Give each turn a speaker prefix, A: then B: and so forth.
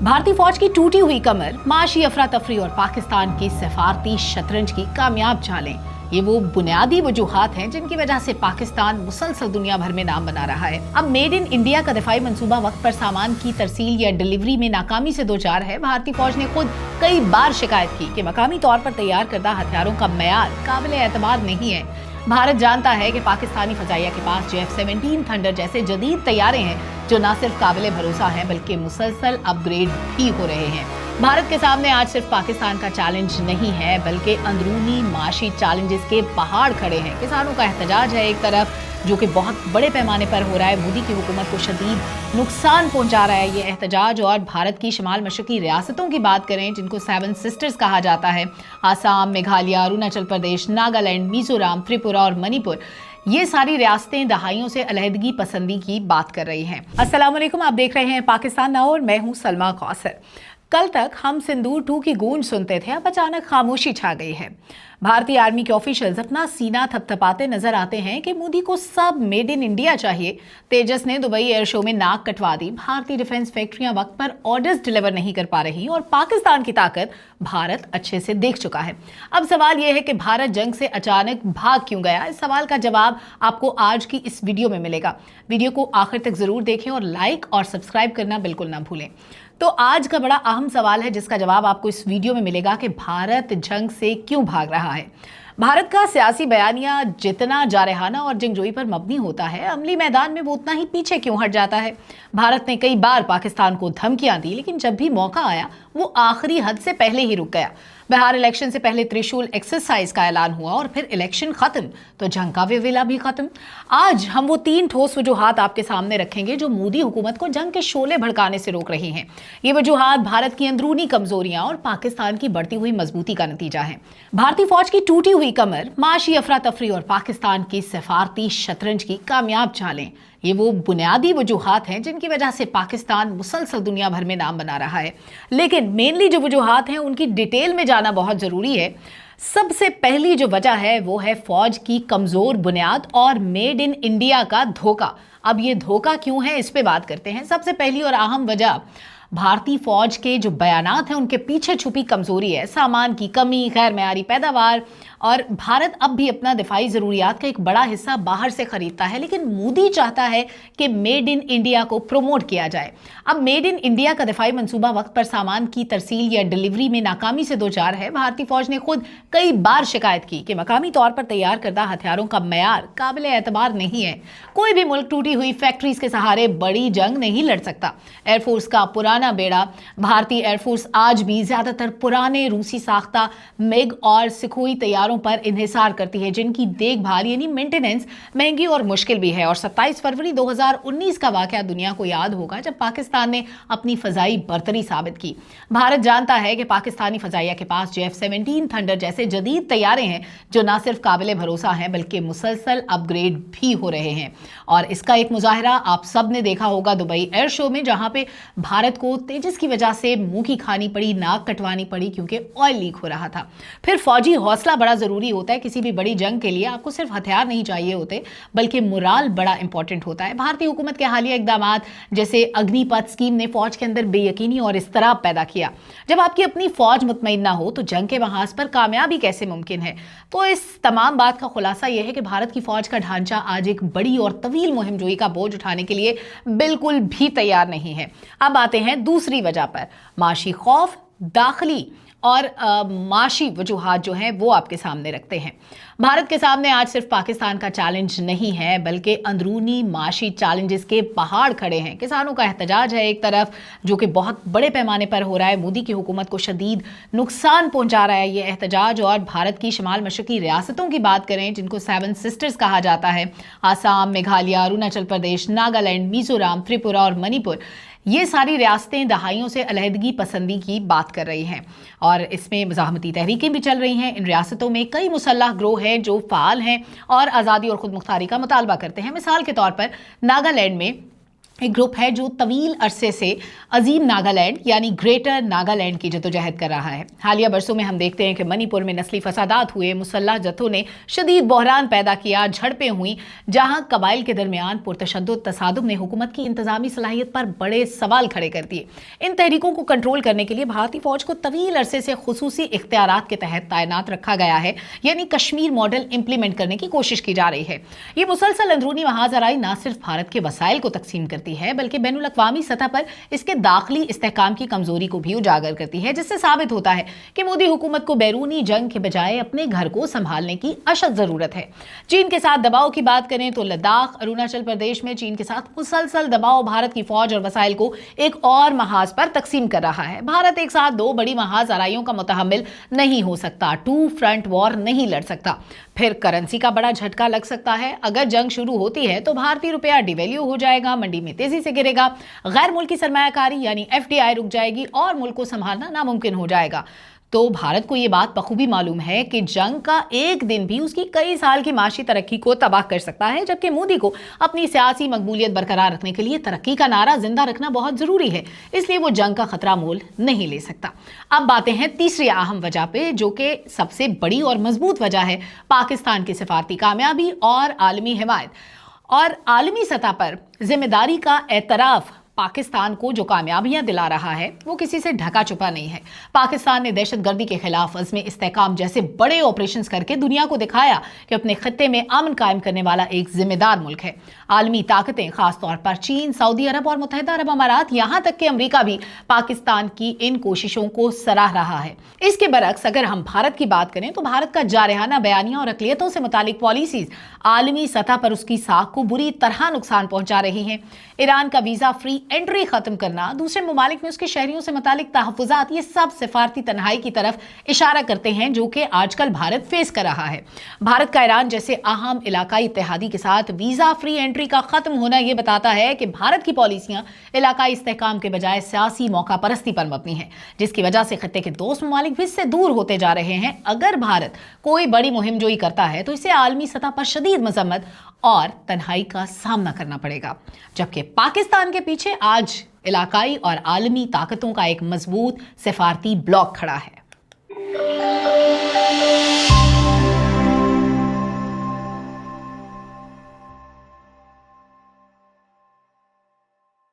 A: भारतीय फौज की टूटी हुई कमर, माशी अफरा तफरी और पाकिस्तान की सफारती शतरंज की कामयाब चालें, ये वो बुनियादी वजूहात हैं जिनकी वजह से पाकिस्तान मुसलसल दुनिया भर में नाम बना रहा है। अब मेड इन इंडिया का दिफाई मंसूबा वक्त पर सामान की तरसील या डिलीवरी में नाकामी से दो चार है। भारतीय फौज ने खुद कई बार शिकायत की कि मकामी तौर पर तैयार करदा हथियारों का मयार काबिल एतमाद नहीं है। भारत जानता है कि पाकिस्तानी फजाइया के पास F-17 थंडर जैसे जदीद तैयारे हैं जो न सिर्फ काबिल भरोसा हैं बल्कि मुसलसल अपग्रेड भी हो रहे हैं। भारत के सामने आज सिर्फ पाकिस्तान का चैलेंज नहीं है बल्कि अंदरूनी माशी चैलेंजेस के पहाड़ खड़े हैं। किसानों का एहतजाज है एक तरफ जो कि बहुत बड़े पैमाने पर हो रहा है, मोदी की हुकूमत को शदीद नुकसान पहुंचा रहा है ये एहतजाज। और भारत की शमाल मशरकी रियासतों की बात करें जिनको 7 सिस्टर्स कहा जाता है, आसाम, मेघालय, अरुणाचल प्रदेश, नागालैंड, मिजोरम, त्रिपुरा और मणिपुर, ये सारी रियासतें दहाइयों से अलहदगी पसंदी की बात कर रही हैं। अस्सलाम वालेकुम, आप देख रहे हैं पाकिस्तान नाउ और मैं हूं सलमा कौसर। कल तक हम सिंदूर 2 की गूंज सुनते थे, अब अचानक खामोशी छा गई है। भारतीय आर्मी के ऑफिशियल्स अपना सीना थपथपाते नजर आते हैं कि मोदी को सब मेड इन इंडिया चाहिए। तेजस ने दुबई एयर शो में नाक कटवा दी, भारतीय डिफेंस फैक्ट्रियां वक्त पर ऑर्डर्स डिलीवर नहीं कर पा रही और पाकिस्तान की ताकत भारत अच्छे से देख चुका है। अब सवाल यह है कि भारत जंग से अचानक भाग क्यों गया। इस सवाल का जवाब आपको आज की इस वीडियो में मिलेगा। वीडियो को आखिर तक जरूर देखें और लाइक और सब्सक्राइब करना बिल्कुल ना भूलें। तो आज का बड़ा अहम सवाल है जिसका जवाब आपको इस वीडियो में मिलेगा कि भारत जंग से क्यों भाग रहा है। भारत का सियासी बयानिया जितना जारहाना और जंगजोई पर मबनी होता है, अमली मैदान में वो उतना ही पीछे क्यों हट जाता है। भारत ने कई बार पाकिस्तान को धमकियां दी लेकिन जब भी मौका आया वो आखिरी हद से पहले ही रुक गया। बिहार इलेक्शन से पहले त्रिशूल एक्सरसाइज का ऐलान हुआ और फिर इलेक्शन खत्म तो जंग का विवेला भी खत्म। आज हम वो 3 ठोस वजूहात आपके सामने रखेंगे जो मोदी हुकूमत को जंग के शोले भड़काने से रोक रही हैं। ये वजूहात भारत की अंदरूनी कमजोरियां और पाकिस्तान की बढ़ती हुई मजबूती का नतीजा है। भारतीय फौज की टूटी हुई कमर, माशी अफरा तफरी और पाकिस्तान की सफारती शतरंज की कामयाब चालें, ये वो बुनियादी वजूहात हैं जिनकी वजह से पाकिस्तान मुसलसल दुनिया भर में नाम बना रहा है। लेकिन मेनली जो वजूहात हैं उनकी डिटेल में जाना बहुत जरूरी है। सबसे पहली जो वजह है वो है फौज की कमजोर बुनियाद और मेड इन इंडिया का धोखा। अब ये धोखा क्यों है इस पे बात करते हैं। सबसे पहली और अहम वजह भारतीय फौज के जो बयानात हैं उनके पीछे छुपी कमजोरी है। सामान की कमी, गैर मेयारी पैदावार और भारत अब भी अपना दिफाई ज़रूरियात का एक बड़ा हिस्सा बाहर से खरीदता है, लेकिन मोदी चाहता है कि मेड इन इंडिया को प्रमोट किया जाए। अब मेड इन इंडिया का दिफाई मंसूबा वक्त पर सामान की तरसील या डिलीवरी में नाकामी से दो चार है। भारतीय फौज ने खुद कई बार शिकायत की कि मकामी तौर पर तैयार करदा हथियारों का मयार काबिल एतबार नहीं है। कोई भी मुल्क टूटी हुई फैक्ट्रीज के सहारे बड़ी जंग नहीं लड़ सकता। एयरफोर्स का पुराना बेड़ा, भारतीय एयरफोर्स आज भी ज्यादातर पुराने रूसी साख्ता मिग और सुखोई तैयारों पर इन्हिसार करती है जिनकी देखभाल यानी मेंटेनेंस महंगी और मुश्किल भी है। और 27 फरवरी 2019 का वाकया दुनिया को याद होगा जब पाकिस्तान ने अपनी फजाई बर्तरी साबित की। भारत जानता है कि पाकिस्तानी फजाइया के पास F-17 थंडर जैसे जदीद तैयारे हैं जो न सिर्फ काबिल भरोसा हैं बल्कि मुसलसल अपग्रेड भी हो रहे हैं। और इसका एक मुजाहरा आप सब ने देखा होगा दुबई एयर शो में, जहां पे भारत को तेजस की वजह से मुंह की खानी पड़ी, नाक कटवानी पड़ी क्योंकि ऑयल लीक हो रहा था। फिर फौजी हौसला बड़ा जरूरी होता है। किसी भी बड़ी जंग के लिए आपको सिर्फ हथियार नहीं चाहिए होते बल्कि मोराल बड़ा इंपॉर्टेंट होता है। भारतीय हुकूमत के हालिया इकदामात जैसे अग्निपथ स्कीम ने फौज के अंदर बेयकीनी और इस्तराब पैदा किया। जब आपकी अपनी फौज मुतमईन ना हो तो जंग के महाज पर कामयाबी कैसे मुमकिन है। तो इस तमाम बात का खुलासा यह है कि भारत की फौज का ढांचा आज एक बड़ी और तवील मुहिमजोई का बोझ उठाने के लिए बिल्कुल भी तैयार नहीं है। अब आते हैं दूसरी वजह पर, माशी खौफ, दाखिली और माशी वजूहात जो हैं वो आपके सामने रखते हैं। भारत के सामने आज सिर्फ पाकिस्तान का चैलेंज नहीं है बल्कि अंदरूनी माशी चैलेंजेस के पहाड़ खड़े हैं। किसानों का एहतजाज है एक तरफ जो कि बहुत बड़े पैमाने पर हो रहा है, मोदी की हुकूमत को शदीद नुकसान पहुंचा रहा है ये एहतजाज। और भारत की शमाल मशरकी रियासतों की बात करें जिनको 7 सिस्टर्स कहा जाता है, आसाम, मेघालय, अरुणाचल प्रदेश, नागालैंड, मिजोरम, त्रिपुरा और मणिपुर, ये सारी रियासतें दहाइयों से अलहदगी पसंदी की बात कर रही हैं और इसमें मज़ाहमती तहरीकें भी चल रही हैं। इन रियासतों में कई मुसल्लह ग्रोह हैं जो फ़ाल हैं और आज़ादी और खुद मुख्तारी का मुतालबा करते हैं। मिसाल के तौर पर नागालैंड में एक ग्रुप है जो तवील अरसे से अजीम नागालैंड यानी ग्रेटर नागालैंड की जद्दोजहद कर रहा है। हालिया बरसों में हम देखते हैं कि मणिपुर में नस्ली फसादात हुए, मुसल्लह जत्थों ने शदीद बहरान पैदा किया, झड़पें हुई, जहां कबाइल के दरमियान पुरतशद्दुद तसादुम ने हुकूमत की इंतजामी सलाहियत पर बड़े सवाल खड़े कर दिए। इन तहरीकों को कंट्रोल करने के लिए भारतीय फौज को तवील अरसे से खुसूसी इख्तियारात के तहत तैनात रखा गया है, यानी कश्मीर मॉडल इंप्लीमेंट करने की कोशिश की जा रही है। ये मुसलसल अंदरूनी महाजराई न सिर्फ भारत के वसाइल को तकसीम करती है बल्कि बैनुल अक़वामी सतह पर इसके दाखिली इस्तेहकाम की कमजोरी को भी उजागर करती है, जिससे साबित होता है कि मोदी हुकूमत को बैरूनी जंग के बजाय अपने घर को संभालने की अशद जरूरत है। चीन के साथ दबाव की बात करें तो लद्दाख, अरुणाचल प्रदेश में चीन के साथ मुसलसल दबाव भारत की फौज और वसाइल को एक और महाज पर तकसीम कर रहा है। भारत एक साथ दो बड़ी महाजराइयों का मुतहम्मिल नहीं हो सकता, टू फ्रंट वॉर नहीं लड़ सकता। फिर करेंसी का बड़ा झटका लग सकता है। अगर जंग शुरू होती है तो भारतीय रुपया डिवैल्यू हो जाएगा, मंडी में तेजी से गिरेगा, गैर मुल्की सरमायाकारी यानी एफडीआई रुक जाएगी और मुल्क को संभालना नामुमकिन हो जाएगा। तो भारत को यह बात बखूबी मालूम है कि जंग का एक दिन भी उसकी कई साल की माशी तरक्की को तबाह कर सकता है, जबकि मोदी को अपनी सियासी मकबूलियत बरकरार रखने के लिए तरक्की का नारा जिंदा रखना बहुत जरूरी है, इसलिए वो जंग का खतरा मोल नहीं ले सकता। अब बातें हैं तीसरी अहम वजह पे, जो कि सबसे बड़ी और मजबूत वजह है पाकिस्तान की सिफारती कामयाबी और आलमी हिमायत और आलमी सतह पर जिम्मेदारी का एतराफ। पाकिस्तान को जो कामयाबियां दिला रहा है वो किसी से ढका छुपा नहीं है। पाकिस्तान ने दहशतगर्दी के खिलाफ अज़्म इस्तेहकाम जैसे बड़े ऑपरेशंस करके दुनिया को दिखाया कि अपने खित्ते में अमन कायम करने वाला एक जिम्मेदार मुल्क है। आलमी ताकतें, खासतौर पर चीन, सऊदी अरब और मुत्तहिदा अरब अमारात, यहाँ तक कि अमरीका भी पाकिस्तान की इन कोशिशों को सराह रहा है। इसके बरक्स अगर हम भारत की बात करें तो भारत का जारहाना बयानिया और अक़लियतों से मुतालिक पॉलिसीज आलमी सतह पर उसकी साख को बुरी तरह नुकसान पहुंचा रही हैं। ईरान का वीजा फ्री एंट्री खत्म करना, दूसरे ममालिक में उसके शहरियों से मुतालिक तहफ़्फ़ुज़ात, ये सब सिफारती तन्हाई की तरफ इशारा करते हैं जो कि आजकल भारत फेस कर रहा है। भारत का ईरान जैसे अहम इलाकाई इत्तेहादी के साथ वीजा फ्री एंट्री का खत्म होना यह बताता है कि भारत की पॉलिसियां इलाकाई इस्तेहकाम के बजाय सियासी मौका परस्ती पर मबनी है, जिसकी वजह से खत्ते के दोस्त ममालिक भी इससे दूर होते जा रहे हैं। अगर भारत कोई बड़ी मुहिम जोई करता है तो इसे आलमी सतह पर शदीद मजम्मत और तन्हाई का सामना करना पड़ेगा, जबकि पाकिस्तान के पीछे आज इलाकाई और आलमी ताकतों का एक मजबूत सिफारती ब्लॉक खड़ा है।